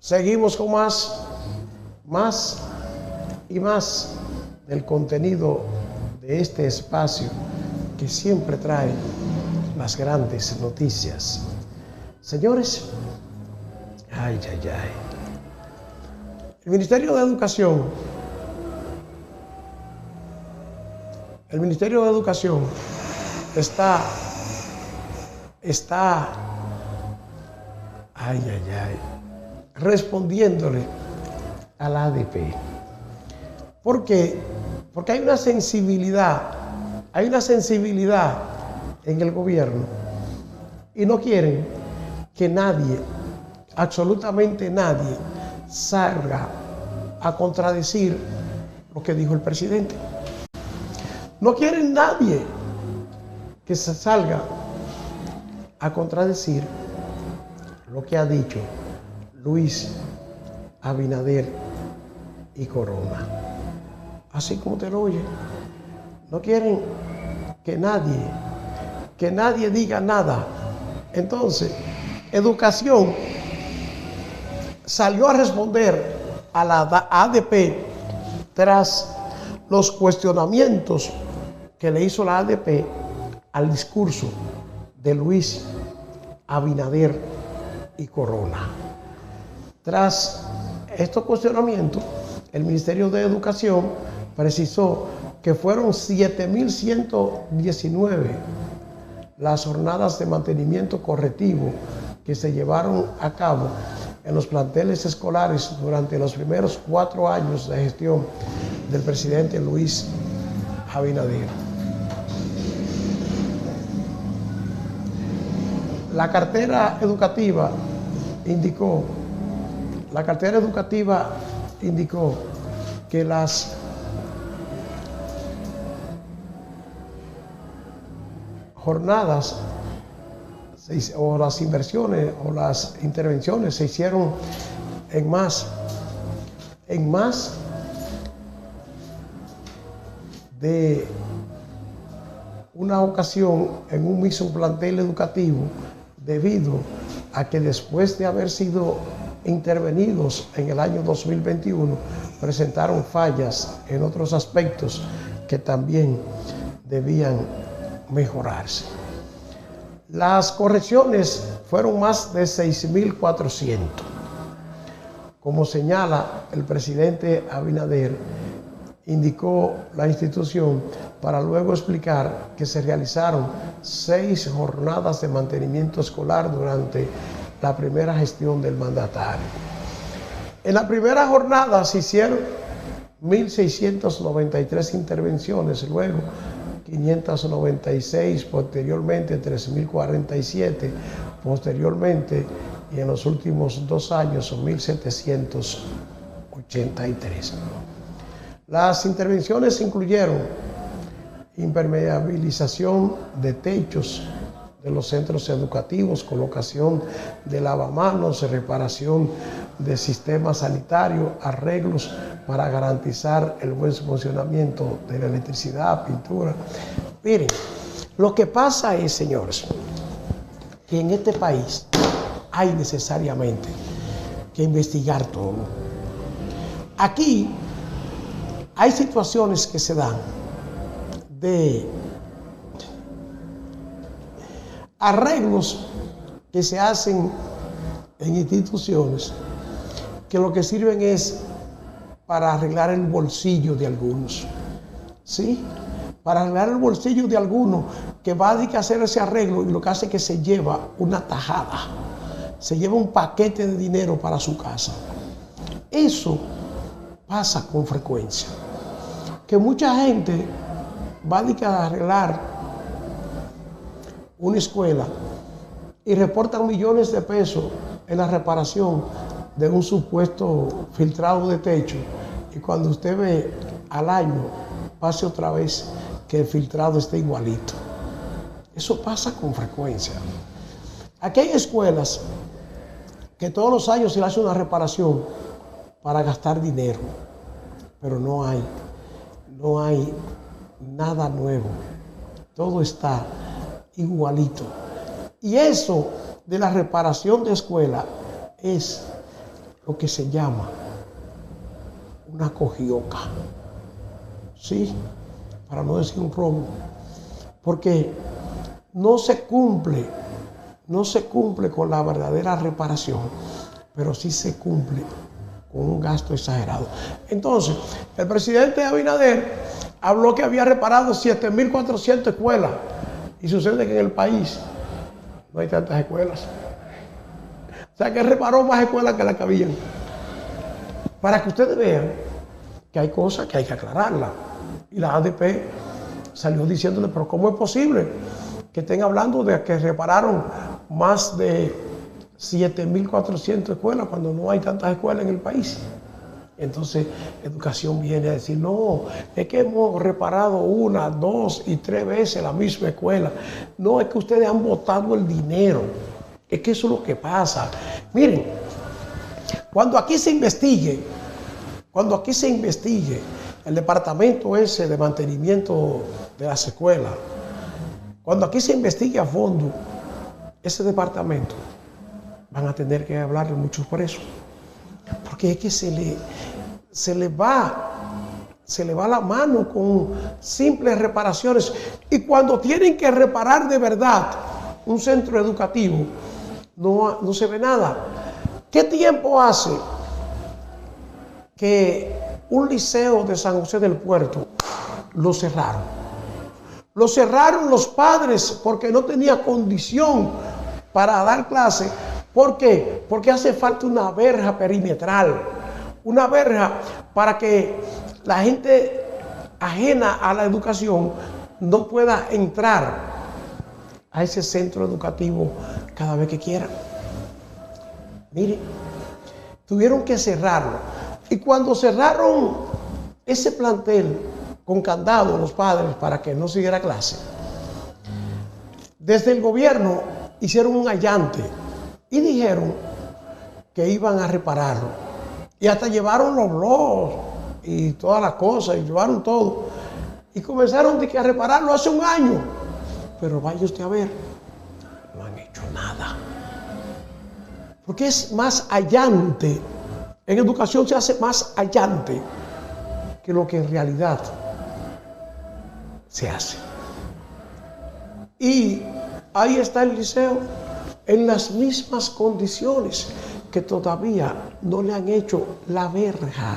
Seguimos con más y más del contenido de este espacio que siempre trae las grandes noticias. Señores, el Ministerio de Educación está respondiéndole a la ADP. ¿Por qué? Porque hay una sensibilidad en el gobierno y no quieren que nadie, absolutamente nadie, salga a contradecir lo que dijo el presidente. No quieren nadie que se salga a contradecir lo que ha dicho Luis Abinader y Corona. Así como te lo oye. No quieren que nadie diga nada. Entonces, Educación salió a responder a la ADP tras los cuestionamientos que le hizo la ADP al discurso de Luis Abinader y Corona. Tras estos cuestionamientos, el Ministerio de Educación precisó que fueron 7.119 las jornadas de mantenimiento correctivo que se llevaron a cabo en los planteles escolares durante los primeros 4 años de gestión del presidente Luis Abinader. La cartera educativa indicó que las jornadas o las inversiones o las intervenciones se hicieron en más de una ocasión en un mismo plantel educativo, debido a que después de haber sido intervenidos en el año 2021, presentaron fallas en otros aspectos que también debían mejorarse. Las correcciones fueron más de 6.400. Como señala el presidente Abinader, indicó la institución para luego explicar que se realizaron 6 jornadas de mantenimiento escolar durante la primera gestión del mandatario. En la primera jornada se hicieron 1.693 intervenciones, luego 596, posteriormente 3.047, posteriormente y en los últimos 2 años son 1.783. Las intervenciones incluyeron impermeabilización de techos de los centros educativos, colocación de lavamanos, reparación de sistemas sanitarios, arreglos para garantizar el buen funcionamiento de la electricidad, pintura. Miren, lo que pasa es, señores, que en este país hay necesariamente que investigar todo. Aquí hay situaciones que se dan de arreglos que se hacen en instituciones que lo que sirven es para arreglar el bolsillo de algunos, ¿sí? Para arreglar el bolsillo de algunos que va a hacer ese arreglo y lo que hace es que se lleva una tajada, se lleva un paquete de dinero para su casa. Eso pasa con frecuencia, que mucha gente va a arreglar una escuela y reportan millones de pesos en la reparación de un supuesto filtrado de techo, y cuando usted ve al año pase otra vez que el filtrado esté igualito. Eso pasa con frecuencia. Aquí hay escuelas que todos los años se le hace una reparación para gastar dinero, pero no hay nada nuevo, todo está igualito. Y eso de la reparación de escuela es lo que se llama una cogioca, ¿sí? Para no decir un robo, porque no se cumple con la verdadera reparación, pero sí se cumple con un gasto exagerado. Entonces, el presidente Abinader habló que había reparado 7.400 escuelas, y sucede que en el país no hay tantas escuelas. O sea, que reparó más escuelas que las que habían. Para que ustedes vean que hay cosas que hay que aclararlas. Y la ADP salió diciéndole, pero ¿cómo es posible que estén hablando de que repararon más de 7.400 escuelas cuando no hay tantas escuelas en el país? Entonces, Educación viene a decir, no, es que hemos reparado 1, 2 y 3 veces la misma escuela. No, es que ustedes han botado el dinero. Es que eso es lo que pasa. Miren, cuando aquí se investigue el departamento ese de mantenimiento de las escuelas, cuando aquí se investigue a fondo ese departamento, van a tener que hablarle muchos presos. Porque es que se le va la mano con simples reparaciones. Y cuando tienen que reparar de verdad un centro educativo, no se ve nada. ¿Qué tiempo hace que un liceo de San José del Puerto lo cerraron? Lo cerraron los padres porque no tenía condición para dar clase. ¿Por qué? Porque hace falta una verja perimetral, una verja para que la gente ajena a la educación no pueda entrar a ese centro educativo cada vez que quiera. Miren, tuvieron que cerrarlo. Y cuando cerraron ese plantel con candado los padres para que no siguiera clase, desde el gobierno hicieron un allante y dijeron que iban a repararlo. Y hasta llevaron los blogs y todas las cosas, y llevaron todo. Y comenzaron a repararlo hace un año. Pero vaya usted a ver, no han hecho nada. Porque es más allante. En educación se hace más allante que lo que en realidad se hace. Y ahí está el liceo en las mismas condiciones, que todavía no le han hecho la verja.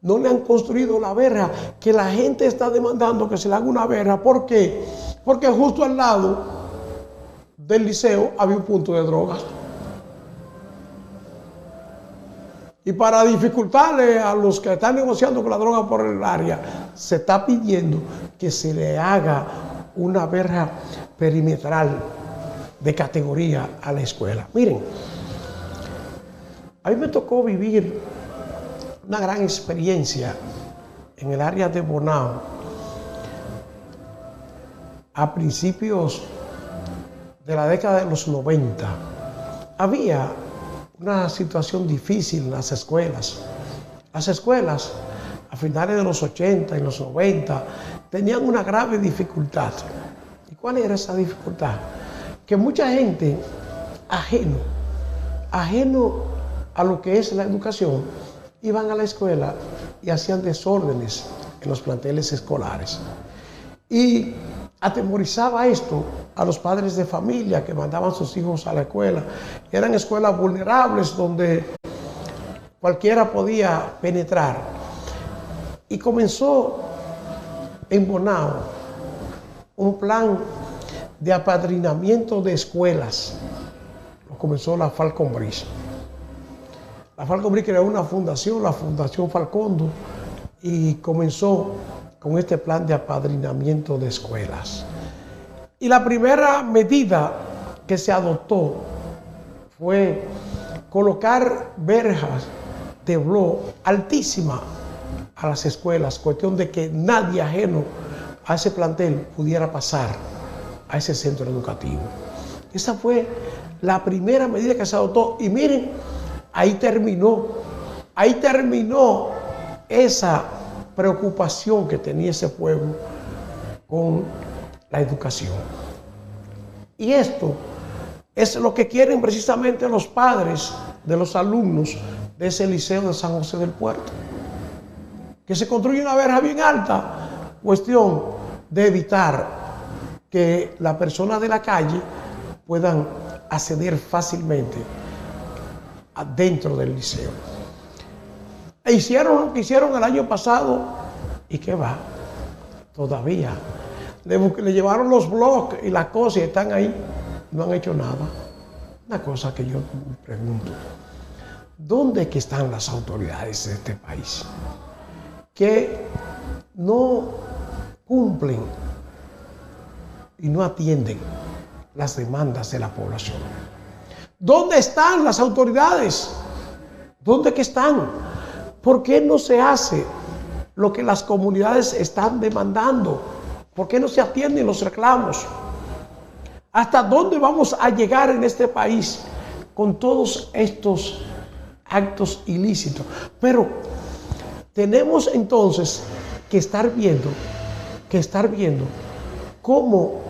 No le han construido la verja, que la gente está demandando que se le haga una verja. ¿Por qué? Porque justo al lado del liceo había un punto de drogas. Y para dificultarle a los que están negociando con la droga por el área, se está pidiendo que se le haga una verja perimetral de categoría a la escuela. Miren, a mí me tocó vivir una gran experiencia en el área de Bonao a principios de la década de los 90. Había una situación difícil en las escuelas. Las escuelas a finales de los 80 y los 90 tenían una grave dificultad. ¿Y cuál era esa dificultad? Que mucha gente ajeno a lo que es la educación, iban a la escuela y hacían desórdenes en los planteles escolares. Y atemorizaba esto a los padres de familia que mandaban a sus hijos a la escuela. Eran escuelas vulnerables donde cualquiera podía penetrar. Y comenzó en Bonao un plan de apadrinamiento de escuelas. Lo comenzó la Falcon Bridge. La Falcon Bridge creó una fundación, la Fundación Falcondo, y comenzó con este plan de apadrinamiento de escuelas. Y la primera medida que se adoptó fue colocar verjas de bloc altísimas a las escuelas, cuestión de que nadie ajeno a ese plantel pudiera pasar a ese centro educativo. Esa fue la primera medida que se adoptó. Y miren, ahí terminó esa preocupación que tenía ese pueblo con la educación. Y esto es lo que quieren precisamente los padres de los alumnos de ese liceo de San José del Puerto. Que se construya una verja bien alta, cuestión de evitar que las personas de la calle puedan acceder fácilmente dentro del liceo. E hicieron lo que hicieron el año pasado, y qué va, todavía. Le llevaron los bloques y las cosas y están ahí, no han hecho nada. Una cosa que yo me pregunto, ¿dónde es que están las autoridades de este país que no cumplen y no atienden las demandas de la población? ¿Dónde están las autoridades? ¿Dónde que están? ¿Por qué no se hace lo que las comunidades están demandando? ¿Por qué no se atienden los reclamos? ¿Hasta dónde vamos a llegar en este país con todos estos actos ilícitos? Pero tenemos entonces que estar viendo cómo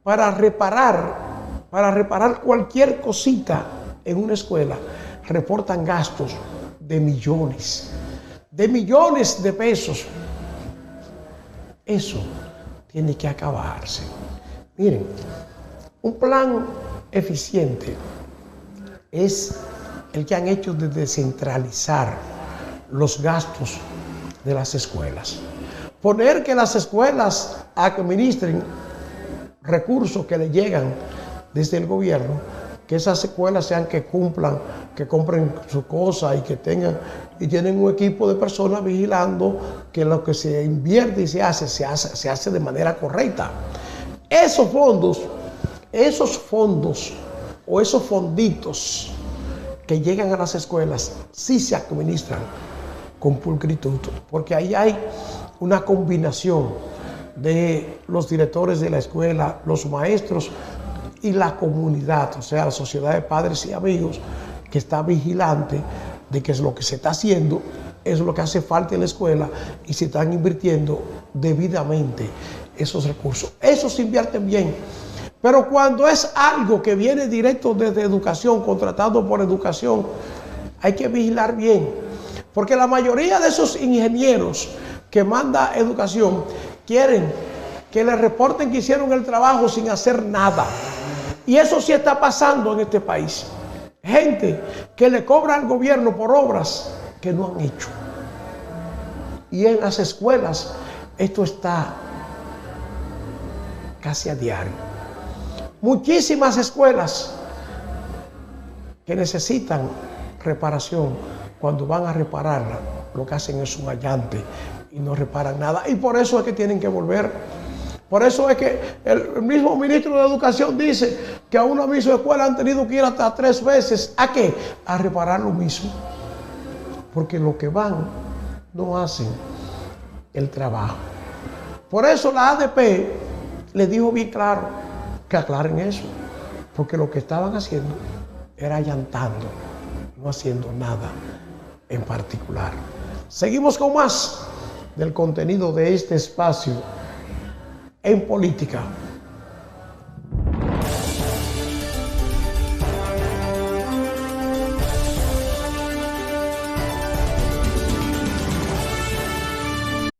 para reparar cualquier cosita en una escuela reportan gastos de millones de pesos. Eso tiene que acabarse. Miren, un plan eficiente es el que han hecho de descentralizar los gastos de las escuelas. Poner que las escuelas administren recursos que le llegan desde el gobierno, que esas escuelas sean que cumplan, que compren su cosa y que tengan y tienen un equipo de personas vigilando que lo que se invierte y se hace de manera correcta. Esos fondos o esos fonditos que llegan a las escuelas sí se administran con pulcritud, porque ahí hay una combinación de los directores de la escuela, los maestros y la comunidad, o sea, la sociedad de padres y amigos, que está vigilante de que es lo que se está haciendo, es lo que hace falta en la escuela y se están invirtiendo debidamente esos recursos. Esos se invierten bien. Pero cuando es algo que viene directo desde educación, contratado por educación, hay que vigilar bien. Porque la mayoría de esos ingenieros que manda educación quieren que les reporten que hicieron el trabajo sin hacer nada. Y eso sí está pasando en este país. Gente que le cobra al gobierno por obras que no han hecho. Y en las escuelas esto está casi a diario. Muchísimas escuelas que necesitan reparación, cuando van a repararla, lo que hacen es un allante y no reparan nada. Y por eso es que tienen que volver. Por eso es que el mismo ministro de Educación dice que a una misma escuela han tenido que ir hasta 3 veces. ¿A qué? A reparar lo mismo. Porque los que van no hacen el trabajo. Por eso la ADP le dijo bien claro que aclaren eso. Porque lo que estaban haciendo era allantando, no haciendo nada en particular. Seguimos con más del contenido de este espacio en política.